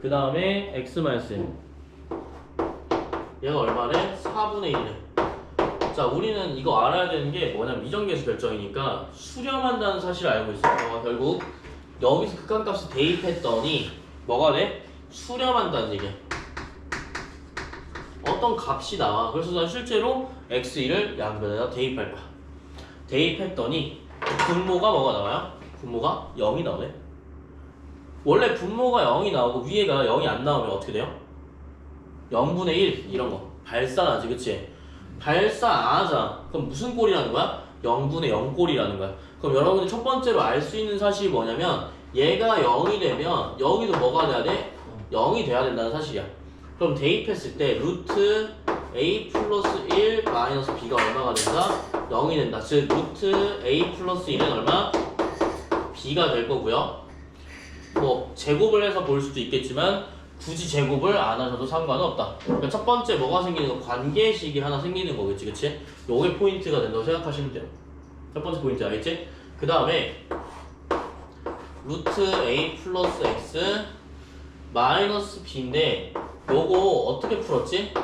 그 다음에 x-1 얘가 얼마래? 4분의 1이래. 자, 우리는 이거 알아야 되는 게 뭐냐면 미정계수 결정이니까 수렴한다는 사실을 알고 있어요. 결국 여기서 극한값을 대입했더니 뭐가 돼? 수렴한다는 얘기야. 어떤 값이 나와. 그래서 난 실제로 x1을 양변에다 대입할 거야. 대입했더니 분모가 뭐가 나와요? 분모가 0이 나오네. 원래 분모가 0이 나오고 위에가 0이 안 나오면 어떻게 돼요? 0분의 1 이런 거 발산하지, 그치? 발산 안 하자. 그럼 무슨 꼴이라는 거야? 0분의 0 꼴이라는 거야. 그럼 여러분이 첫 번째로 알 수 있는 사실이 뭐냐면 얘가 0이 되면 여기도 뭐가 돼야 돼? 0이 돼야 된다는 사실이야. 그럼 대입했을 때 루트 a 플러스 1 마이너스 b가 얼마가 된다? 0이 된다. 즉 루트 a 플러스 1은 얼마? b가 될 거고요. 뭐 제곱을 해서 볼 수도 있겠지만 굳이 제곱을 안 하셔도 상관은 없다. 그러니까 첫 번째 뭐가 생기는 거? 관계식이 하나 생기는 거겠지, 그치? 요게 포인트가 된다고 생각하시면 돼요. 첫 번째 포인트 알겠지? 그 다음에 루트 a 플러스 x 마이너스 b인데 요거 어떻게 풀었지?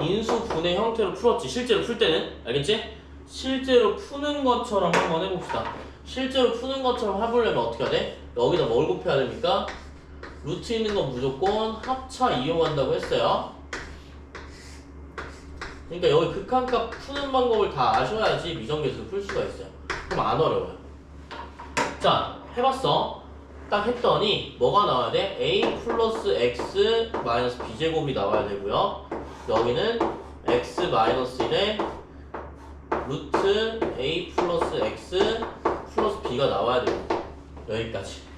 인수분해 형태로 풀었지. 실제로 풀 때는 알겠지? 실제로 푸는 것처럼 한번 해봅시다. 실제로 푸는 것처럼 해보려면 어떻게 해야 돼? 여기다 뭘 곱해야 됩니까? 루트 있는 건 무조건 합차 이용한다고 했어요. 그러니까 여기 극한값 푸는 방법을 다 아셔야지 미정계수를 풀 수가 있어요. 그럼 안 어려워요. 자, 해봤어. 딱 했더니 뭐가 나와야 돼? a 플러스 x 마이너스 b제곱이 나와야 되고요. 여기는 x 마이너스 1에 루트 a 플러스 x 플러스 b가 나와야 됩니다. 여기까지.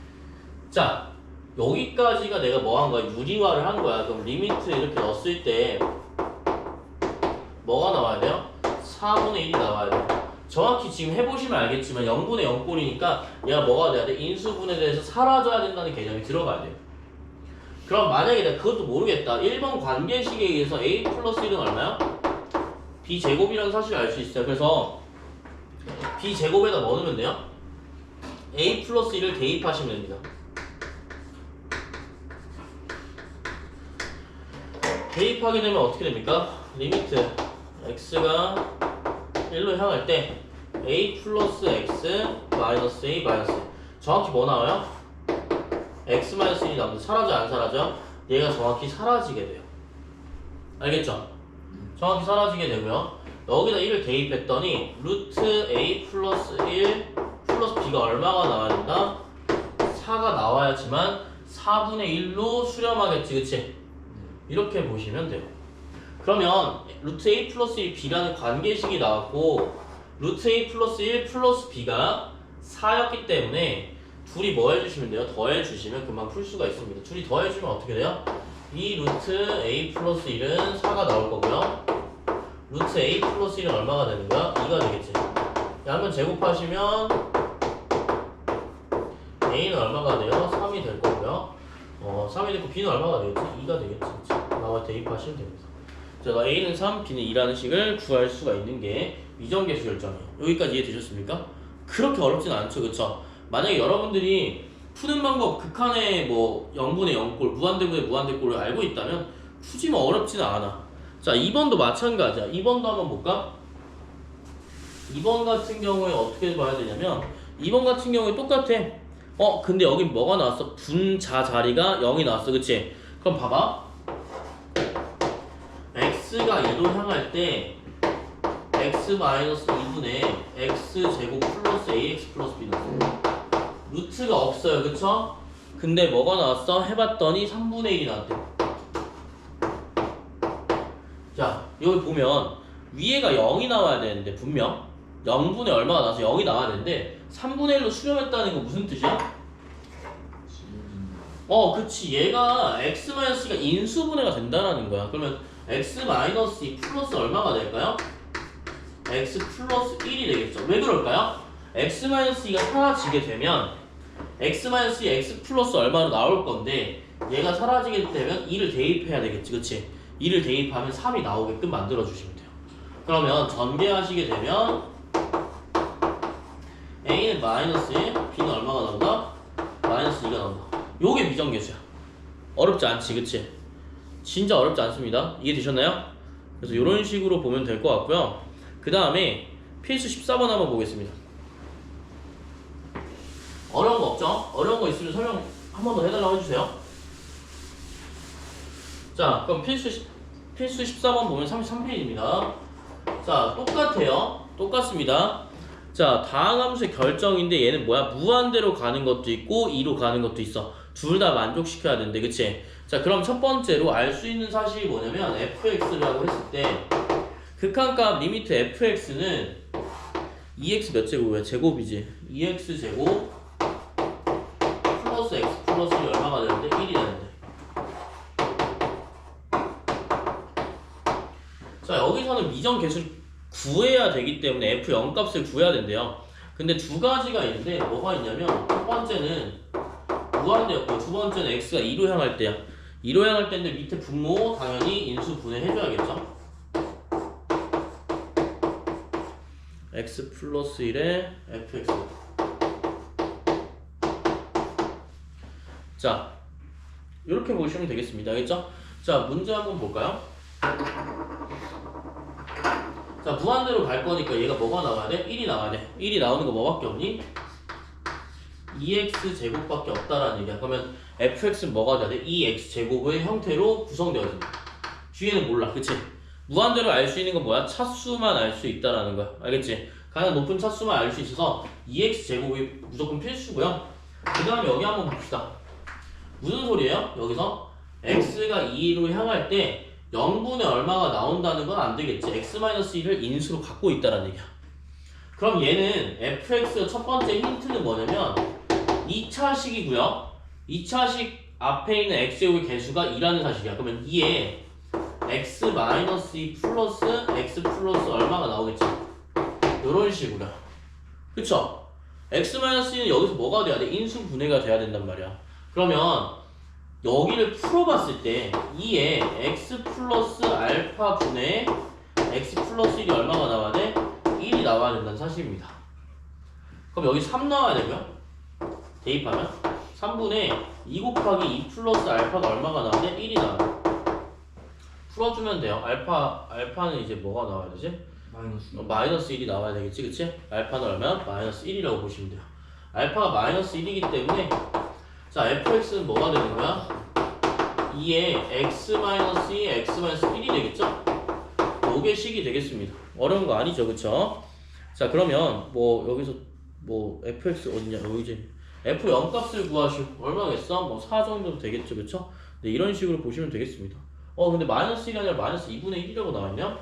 자, 여기까지가 내가 뭐 한 거야? 유리화를 한 거야. 그럼 리미트 이렇게 넣었을 때 뭐가 나와야 돼요? 4분의 1이 나와야 돼. 정확히 지금 해보시면 알겠지만 0분의 0 꼴이니까 얘가 뭐가 돼야 돼? 인수분해에 대해서 사라져야 된다는 개념이 들어가야 돼요. 그럼 만약에 내가 그것도 모르겠다. 1번 관계식에 의해서 a 플러스 1은 얼마야? b제곱이라는 사실을 알 수 있어요. 그래서 b제곱에다 뭐 넣으면 돼요? a 플러스 1을 대입하시면 됩니다. 대입하게 되면 어떻게 됩니까? 리미트 x가 1로 향할 때 a 플러스 x 마이너스 a 마이너스 정확히 뭐 나와요? x 마이너스 1이 나오는데 사라져 안 사라져? 얘가 정확히 사라지게 돼요. 알겠죠? 정확히 사라지게 되고요. 여기다 1을 대입했더니 루트 a 플러스 1 플러스 b가 얼마가 나와야 된다? 4가 나와야지만 4분의 1로 수렴하겠지, 그치? 이렇게 보시면 돼요. 그러면 루트 a 플러스 1 b라는 관계식이 나왔고 루트 a 플러스 1 플러스 b가 4였기 때문에 둘이 뭐 해주시면 돼요? 더해주시면 금방 풀 수가 있습니다. 둘이 더해주면 어떻게 돼요? 이 루트 a 플러스 1은 4가 나올 거고요. 루트 a 플러스 1은 얼마가 되는 거야? 2가 되겠지. 양변 제곱하시면 a는 얼마가 돼요? 3이 될 거고요. 3이 되고 b는 얼마가 되겠지? 2가 되겠지. 나와 대입하시면 됩니다. 자, a는 3, b는 2라는 식을 구할 수가 있는 게 미정계수 결정이에요. 여기까지 이해되셨습니까? 그렇게 어렵진 않죠, 그쵸? 만약에 여러분들이 푸는 방법 극한의 뭐 0분의 0꼴, 무한대분의 무한대꼴을 알고 있다면 푸지 뭐 어렵지는 않아. 자, 2번도 마찬가지야. 2번도 한번 볼까? 2번 같은 경우에 어떻게 봐야 되냐면 2번 같은 경우에 똑같아. 근데 여긴 뭐가 나왔어? 분자 자리가 0이 나왔어, 그치? 그럼 봐봐. x가 2로 향할 때 x-2분의 x제곱 플러스 ax 플러스 b 나왔어. 루트가 없어요, 그쵸? 근데 뭐가 나왔어? 해봤더니 3분의 1이 나왔대. 자, 여기 보면 위에가 0이 나와야 되는데 분명 0분의 얼마가 나와서 0이 나와야 되는데 3분의 1로 수렴했다는 거 무슨 뜻이야? 그치. 얘가 x-가 인수분해가 된다는 거야. 그러면 x-2 플러스 얼마가 될까요? x 플러스 1이 되겠죠. 왜 그럴까요? x-2가 사라지게 되면 x-2 x 플러스 얼마로 나올 건데 얘가 사라지게 되면 2를 대입해야 되겠지, 그치? 2를 대입하면 3이 나오게끔 만들어주시면 돼요. 그러면 전개하시게 되면 a는 마이너스 1, b는 얼마가 나온다? 마이너스 2가 나온다. 요게 미정계수야. 어렵지 않지, 그치? 진짜 어렵지 않습니다. 이해되셨나요? 그래서 이런 식으로 보면 될 것 같고요. 그 다음에 필수 14번 한번 보겠습니다. 어려운 거 없죠? 어려운 거 있으면 설명 한 번 더 해달라고 해주세요. 자, 그럼 필수 14번 보면 33페이지입니다. 자, 똑같아요. 똑같습니다. 자, 다항 함수의 결정인데 얘는 뭐야? 무한대로 가는 것도 있고 2로 가는 것도 있어. 둘 다 만족시켜야 되는데, 그치? 자, 그럼 첫 번째로 알 수 있는 사실이 뭐냐면 fx라고 했을 때 극한값 리미트 fx는 2x 몇 제곱이야? 제곱이지. 2x 제곱 플러스 x 플러스 1이 얼마가 되는데? 1이 되는데. 자, 여기서는 미정 개수를 구해야 되기 때문에 f0 값을 구해야 된대요. 근데 두 가지가 있는데 뭐가 있냐면 첫 번째는 무한대였고 두 번째는 x가 2로 향할 때야. 2로 향할 때인데 밑에 분모 당연히 인수 분해해줘야겠죠. x 플러스 1에 fx. 자, 이렇게 보시면 되겠습니다. 알겠죠? 자, 문제 한번 볼까요? 자, 무한대로 갈 거니까 얘가 뭐가 나와야 돼? 1이 나와야 돼. 1이 나오는 거 뭐밖에 없니? 2x 제곱밖에 없다라는 얘기야. 그러면 fx는 뭐가 돼야 돼? 2x 제곱의 형태로 구성되어진다. 뒤에는 몰라, 그치? 무한대로 알 수 있는 건 뭐야? 차수만 알 수 있다라는 거야. 알겠지? 가장 높은 차수만 알 수 있어서 2x 제곱이 무조건 필수고요. 그 다음에 여기 한번 봅시다. 무슨 소리예요? 여기서 x가 2로 향할 때 0분의 얼마가 나온다는 건 안 되겠지. x-1을 인수로 갖고 있다라는 얘기야. 그럼 얘는 fx의 첫 번째 힌트는 뭐냐면 2차식이고요. 2차식 앞에 있는 x제곱의 개수가 2라는 사실이야. 그러면 2에 x-2 플러스 x 플러스 얼마가 나오겠지? 이런 식으로. 그쵸? x-2는 여기서 뭐가 돼야 돼? 인수 분해가 돼야 된단 말이야. 그러면 여기를 풀어봤을 때 2에 x 플러스 알파 분의 x 플러스 1이 얼마가 나와야 돼? 1이 나와야 된다는 사실입니다. 그럼 여기 3 나와야 되고요. 대입하면 3분의 2 곱하기 2 플러스 알파가 얼마가 나와야 돼? 1이 나와야 돼. 풀어주면 돼요. 알파는 이제 뭐가 나와야 되지? 마이너스 1이 나와야 되겠지, 그치? 알파는 얼마야? 마이너스 1이라고 보시면 돼요. 알파가 마이너스 1이기 때문에 자, fx는 뭐가 되는 거야? 2에 x-2, x-1이 되겠죠? 요게 식이 되겠습니다. 어려운 거 아니죠, 그쵸? 자, 그러면 뭐 여기서 뭐 fx 어디냐? 여기지. f0 값을 구하시오. 얼마겠어? 뭐 4 정도 되겠죠, 그쵸? 네, 이런 식으로 보시면 되겠습니다. 근데 마이너스 1이 아니라 마이너스 2분의 1이라고 나와있냐?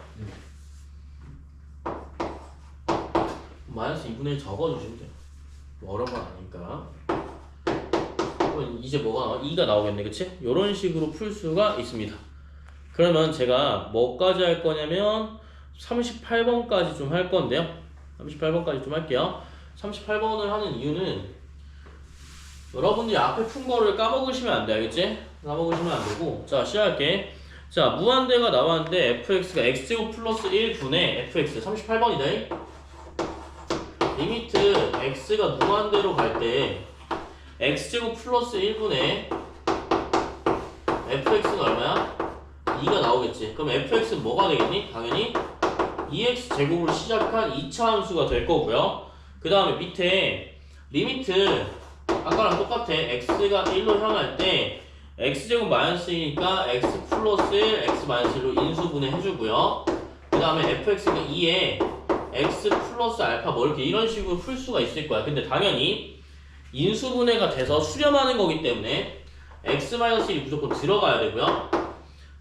마이너스 2분의 1 적어주시면 돼요. 뭐 어려운 건 아니니까. 이제 뭐가 나와? 2가 나오겠네, 그치? 요런 식으로 풀 수가 있습니다. 그러면 제가 뭐까지 할 거냐면 38번까지 좀 할 건데요. 38번까지 좀 할게요. 38번을 하는 이유는 여러분들이 앞에 푼 거를 까먹으시면 안 돼, 알겠지? 까먹으시면 안 되고. 자, 시작할게. 자, 무한대가 나왔는데 fx가 x제곱 플러스 1분의 fx 38번이다. 리미트 x가 무한대로 갈 때 x제곱 플러스 1분의 fx는 얼마야? 2가 나오겠지. 그럼 fx는 뭐가 되겠니? 당연히 2x 제곱으로 시작한 2차 함수가 될 거고요. 그 다음에 밑에 리미트 아까랑 똑같아. x가 1로 향할 때 x제곱 마이너스 2니까 x 플러스 1, x 마이너스 1로 인수분해 해주고요. 그 다음에 fx가 2에 x 플러스 알파 뭐 이런 식으로 풀 수가 있을 거야. 근데 당연히 인수분해가 돼서 수렴하는 거기 때문에 x-1이 무조건 들어가야 되고요.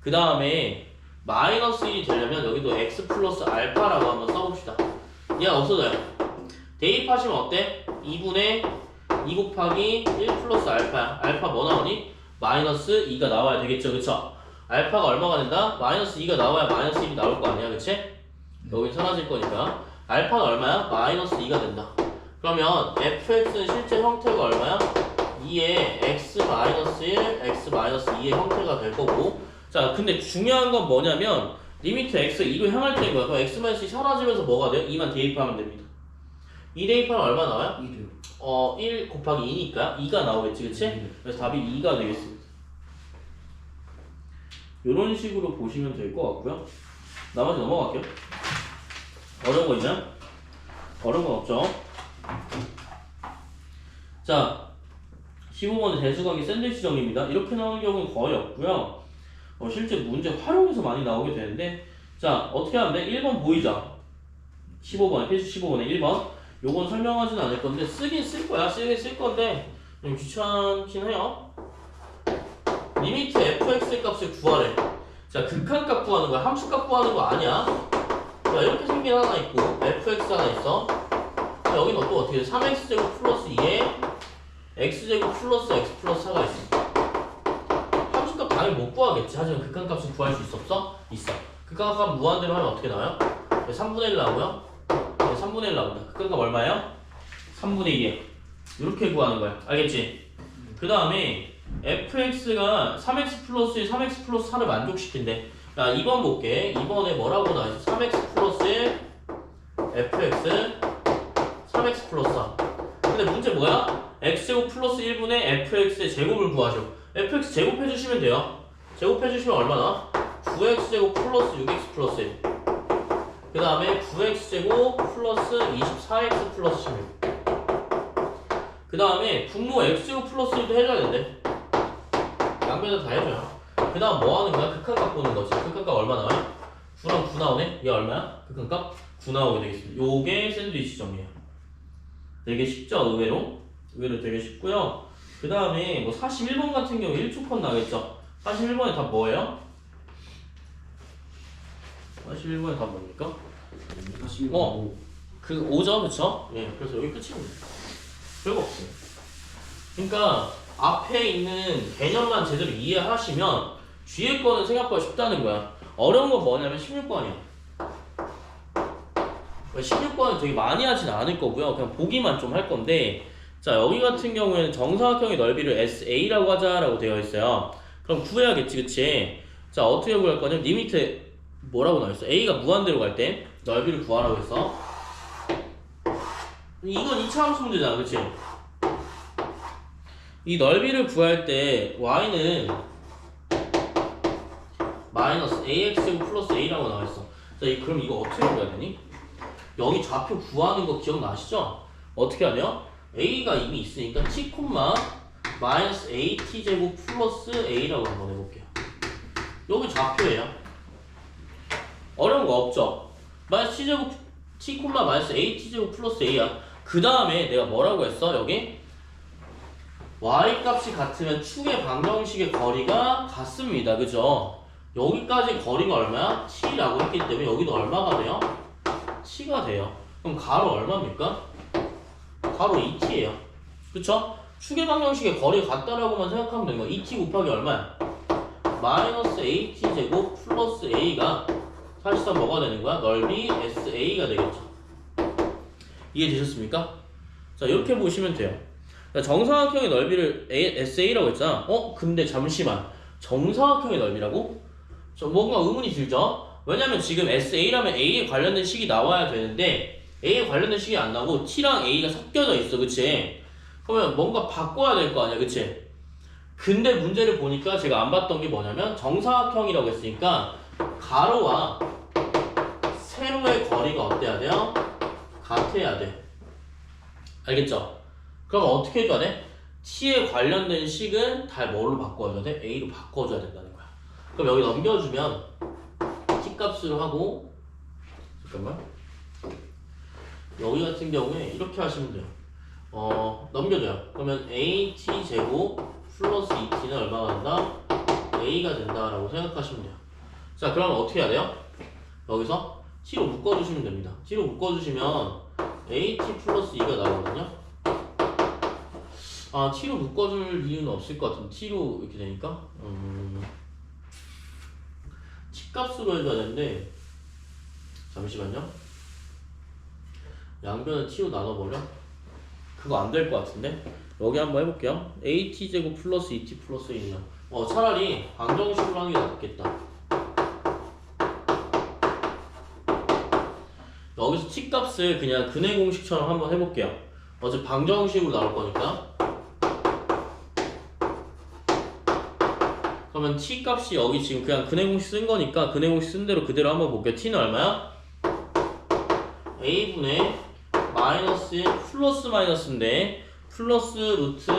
그 다음에 마이너스 1이 되려면 여기도 x 플러스 알파라고 한번 써봅시다. 얘가 없어져요. 대입하시면 어때? 2분의 2 곱하기 1 플러스 알파야. 알파 뭐 나오니? 마이너스 2가 나와야 되겠죠, 그쵸? 알파가 얼마가 된다? 마이너스 2가 나와야 마이너스 1이 나올 거 아니야, 그치? 여긴 사라질 거니까 알파는 얼마야? 마이너스 2가 된다. 그러면 fx는 실제 형태가 얼마야? 2의 x-1, x-2의 형태가 될 거고. 자, 근데 중요한 건 뭐냐면 리미트 x가 2로 향할 때인 거야. 그럼 x-1이 사라지면서 뭐가 돼요? 2만 대입하면 됩니다. 2 대입하면 얼마 나와요? 2요. 1 곱하기 2니까 2가 나오겠지, 그치? 그래서 답이 2가 되겠습니다. 이런 식으로 보시면 될 것 같고요. 나머지 넘어갈게요. 어려운 거 있나요? 어려운 건 없죠? 자, 15번의 대수관계 샌드위치 정리입니다. 이렇게 나오는 경우는 거의 없고요. 실제 문제 활용해서 많이 나오게 되는데, 자, 어떻게 하면 돼? 1번 보이죠? 15번에, 필수 15번에 1번. 요건 설명하진 않을 건데, 쓰긴 쓸 거야. 쓰긴 쓸 건데, 좀 귀찮긴 해요. 리미트 fx의 값을 구하래. 자, 극한값 구하는 거야. 함수값 구하는 거 아니야. 자, 이렇게 생긴 하나 있고, fx 하나 있어. 자, 여기는 또 어떻게 돼? 3x제곱 플러스 2에 x제곱 플러스 x 플러스 4가 있어. 함수값 당연히 못 구하겠지. 하지만 극한값은 구할 수 있어 없어? 있어. 극한값 무한대로 하면 어떻게 나와요? 3분의 1 나오고요. 3분의 1 나온다. 극한값 얼마예요? 3분의 2에 이렇게 구하는 거야. 알겠지? 그 다음에 fx가 3x 플러스 1, 3x 플러스 4를 만족시킨대. 자, 2번 볼게. 2번에 뭐라고 나와있어? 3x 플러스 1 fx 3x 플러스 4. 근데 문제 뭐야? x제곱 플러스 1분의 fx의 제곱을 구하죠. fx 제곱해주시면 돼요. 제곱해주시면 얼마나? 9x제곱 플러스 6x 플러스 1. 그 다음에 9x제곱 플러스 24x 플러스 16. 그 다음에 분모 x제곱 플러스 1도 해줘야 된대. 양변을 다 해줘요. 그 다음 뭐 하는 거야? 극한값 보는 거지. 극한값 얼마 나와요? 9랑 9 나오네? 얘 얼마야? 극한값? 9 나오게 되겠습니다. 요게 샌드위치 정리예요. 되게 쉽죠? 의외로? 의외로 되게 쉽고요. 그 다음에 뭐 41번 같은 경우 1초 컷 나겠죠? 41번에 답 뭐예요? 41번에 답 뭡니까? 41번 그 5죠? 그쵸? 예, 그래서 여기 끝입니다. 별거 없어요. 그러니까 앞에 있는 개념만 제대로 이해하시면 뒤에 거는 생각보다 쉽다는 거야. 어려운 건 뭐냐면 16번이야. 16번은 되게 많이 하진 않을 거고요. 그냥 보기만 좀 할 건데, 자, 여기 같은 경우에는 정사각형의 넓이를 SA라고 하자라고 되어 있어요. 그럼 구해야겠지, 그치? 자, 어떻게 구할 거냐면 리미트 뭐라고 나와있어? A가 무한대로 갈 때 넓이를 구하라고 했어. 이건 2차 함수 문제잖아, 그치? 이 넓이를 구할 때 y는 마이너스 ax제곱 플러스 a라고 나와있어. 자, 그럼 이거 어떻게 구해야 되니? 여기 좌표 구하는 거 기억나시죠? 어떻게 하냐? a가 이미 있으니까 t, 마이너스 at제곱 플러스 a라고 한번 해볼게요. 여기 좌표예요. 어려운 거 없죠? 마이너스 t제곱 t, 마이너스 at제곱 플러스 a야. 그 다음에 내가 뭐라고 했어? 여기 y 값이 같으면 축의 방정식의 거리가 같습니다. 그죠? 여기까지 거리가 얼마야? t라고 했기 때문에 여기도 얼마가 돼요? t가 돼요. 그럼 가로 얼마입니까? 가로 2t예요. 그쵸? 축의 방정식의 거리가 같다라고만 생각하면 되는 거야. 2t 곱하기 얼마야? 마이너스 at제곱 플러스 a가 사실상 뭐가 되는 거야? 넓이 sa가 되겠죠. 이해되셨습니까? 자, 이렇게 보시면 돼요. 정사각형의 넓이를 SA라고 했잖아. 근데 잠시만. 정사각형의 넓이라고? 뭔가 의문이 들죠? 왜냐면 지금 SA라면 A에 관련된 식이 나와야 되는데 A에 관련된 식이 안 나오고 T랑 A가 섞여져 있어. 그치? 그러면 뭔가 바꿔야 될 거 아니야. 그치? 근데 문제를 보니까 제가 안 봤던 게 뭐냐면 정사각형이라고 했으니까 가로와 세로의 거리가 어때야 돼요? 같아야 돼. 알겠죠? 그럼 어떻게 해줘야 돼? t에 관련된 식은 다 뭘로 바꿔줘야 돼? a로 바꿔줘야 된다는 거야. 그럼 여기 넘겨주면 t 값으로 하고, 잠깐만, 여기 같은 경우에 이렇게 하시면 돼요. 넘겨줘요. 그러면 at 제곱 플러스 2t는 얼마가 된다? a가 된다라고 생각하시면 돼요. 자, 그러면 어떻게 해야 돼요? 여기서 t로 묶어주시면 됩니다. t로 묶어주시면 at 플러스 2가 나오거든요. t로 묶어줄 이유는 없을 것 같은데 t로 이렇게 되니까 t 값으로 해줘야 되는데, 잠시만요. 양변을 t로 나눠버려? 그거 안 될 것 같은데? 여기 한번 해볼게요. at제곱 플러스 2t 플러스 1이요. 차라리 방정식으로 하는 게 낫겠다. 여기서 t 값을 그냥 근해 공식처럼 한번 해볼게요. 어차피 방정식으로 나올 거니까. 그럼 그러면 t 값이 여기 지금 그냥 근해 공식 쓴 거니까 근해 공식 쓴 대로 그대로 한번 볼게요. t는 얼마야? a분의 마이너스 1 플러스 마이너스인데 플러스 루트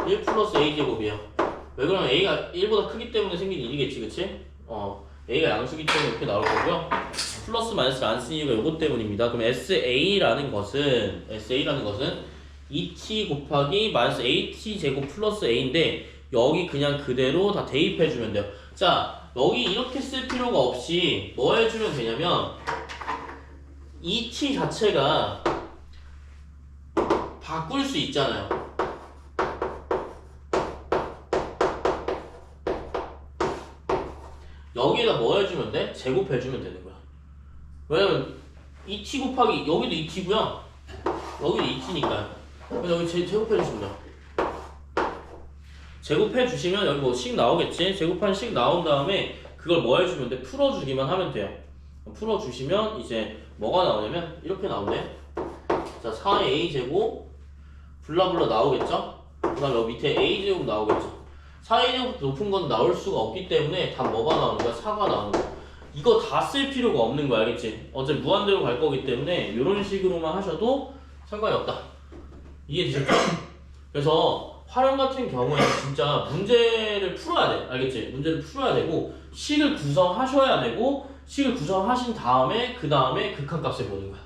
1 플러스 a 제곱이에요. 왜 그러면 a가 1보다 크기 때문에 생긴 일이겠지, 그치? a가 양수기 때문에 이렇게 나올 거고요. 플러스 마이너스를 안 쓴 이유가 이것 때문입니다. 그럼 SA라는 것은 2t 곱하기 마이너스 AT 제곱 플러스 A인데 여기 그냥 그대로 다 대입해주면 돼요. 자, 여기 이렇게 쓸 필요가 없이 뭐 해주면 되냐면 2t 자체가 바꿀 수 있잖아요. 여기에다 뭐 해주면 돼? 제곱해주면 되는 거야. 왜냐면 2t 곱하기 여기도 2t고요. 여기도 2t니까요. 그래서 여기 제곱해주시면 돼요. 제곱해주시면 여기 뭐 식 나오겠지? 제곱한 식 나온 다음에 그걸 뭐 해주면 돼? 풀어주기만 하면 돼요. 풀어주시면 이제 뭐가 나오냐면 이렇게 나오네. 자, 4a 제곱 블라블라 나오겠죠? 그 다음에 여기 밑에 a 제곱 나오겠죠? 4a 제곱보다 높은 건 나올 수가 없기 때문에 다 뭐가 나오는 거야? 4가 나오는 거야. 이거 다 쓸 필요가 없는 거야, 알겠지? 어차피 무한대로 갈 거기 때문에 이런 식으로만 하셔도 상관이 없다. 이해되셨죠? 그래서 활용 같은 경우에 진짜 문제를 풀어야 돼, 알겠지? 문제를 풀어야 되고 식을 구성하셔야 되고 식을 구성하신 다음에 그 다음에 극한값을 보는 거야.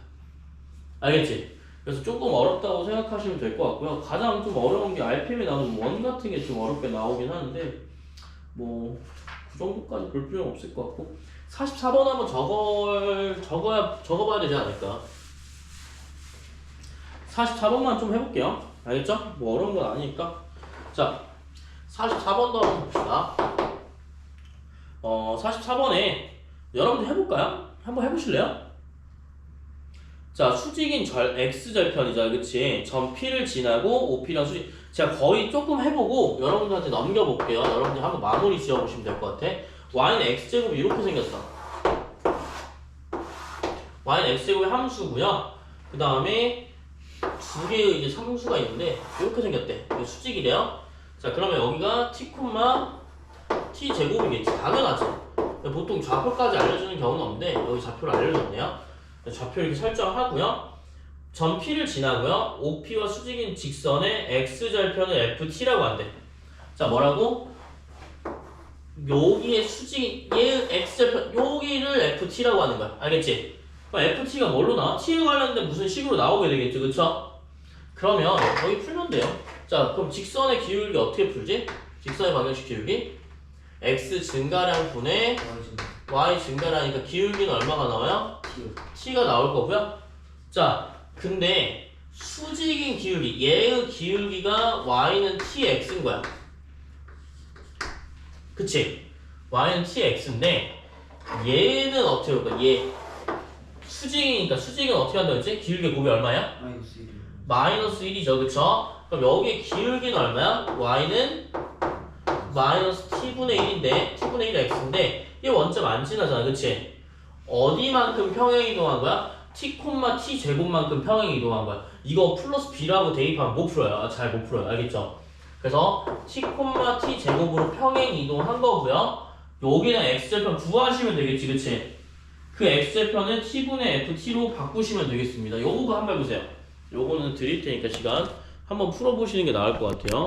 알겠지? 그래서 조금 어렵다고 생각하시면 될 것 같고요. 가장 좀 어려운 게 RPM에 나오는 원 같은 게 좀 어렵게 나오긴 하는데 뭐 그 정도까지 볼 필요는 없을 것 같고 44번 한번 적어봐야 되지 않을까. 44번만 좀 해볼게요. 알겠죠? 뭐 어려운 건 아니니까. 자, 44번도 한번 봅시다. 44번에 여러분들 해볼까요? 한번 해보실래요? 자, 수직인 x절편이죠, 그치? 점 P를 지나고 OP랑 수직. 제가 거의 조금 해보고 여러분들한테 넘겨볼게요. 여러분들 한번 마무리 지어보시면 될 것 같아. y는 x제곱이 이렇게 생겼어. y는 x제곱의 함수고요. 그 다음에 두 개의 이제 상수가 있는데 이렇게 생겼대. 이게 수직이래요. 자, 그러면 여기가 t, t 제곱이겠지. 당연하지. 보통 좌표까지 알려주는 경우는 없는데 여기 좌표를 알려줬네요. 좌표 이렇게 설정하고요. 점 P를 지나고요. OP와 수직인 직선의 x절편을 FT라고 한대. 자, 뭐라고? 여기에 수직, 얘 x절편, 여기를 FT라고 하는 거야. 알겠지? 그럼 FT가 뭘로 나와? T에 관련된 무슨 식으로 나오게 되겠죠, 그쵸? 그러면 여기 풀면 돼요. 자, 그럼 직선의 기울기 어떻게 풀지? 직선의 방정식 기울기 x 증가량 분의 y 증가량이니까 기울기는 얼마가 나와요? t가 나올 거고요. 자, 근데 수직인 기울기, 얘의 기울기가 y는 tx인 거야. 그치? y는 tx인데 얘는 어떻게 볼까? 얘 수직이니까 수직은 어떻게 한다고 했지? 기울기 곱이 얼마야? 마이너스 1이죠, 그쵸? 그럼 여기에 기울기는 얼마야? y는 마이너스 t분의 1인데 t분의 1이 x인데 얘 원점 안 지나잖아, 그치? 어디만큼 평행 이동한 거야? t, t 제곱만큼 평행 이동한 거야. 이거 플러스 b라고 대입하면 못 풀어요. 잘 못 풀어요. 알겠죠? 그래서 t, t 제곱으로 평행 이동한 거고요. 여기는 x절편 구하시면 되겠지, 그치? 그 x절편은 t분의 ft로 바꾸시면 되겠습니다. 요거 한번 해보세요. 요거는 드릴 테니까 시간 한번 풀어보시는 게 나을 것 같아요.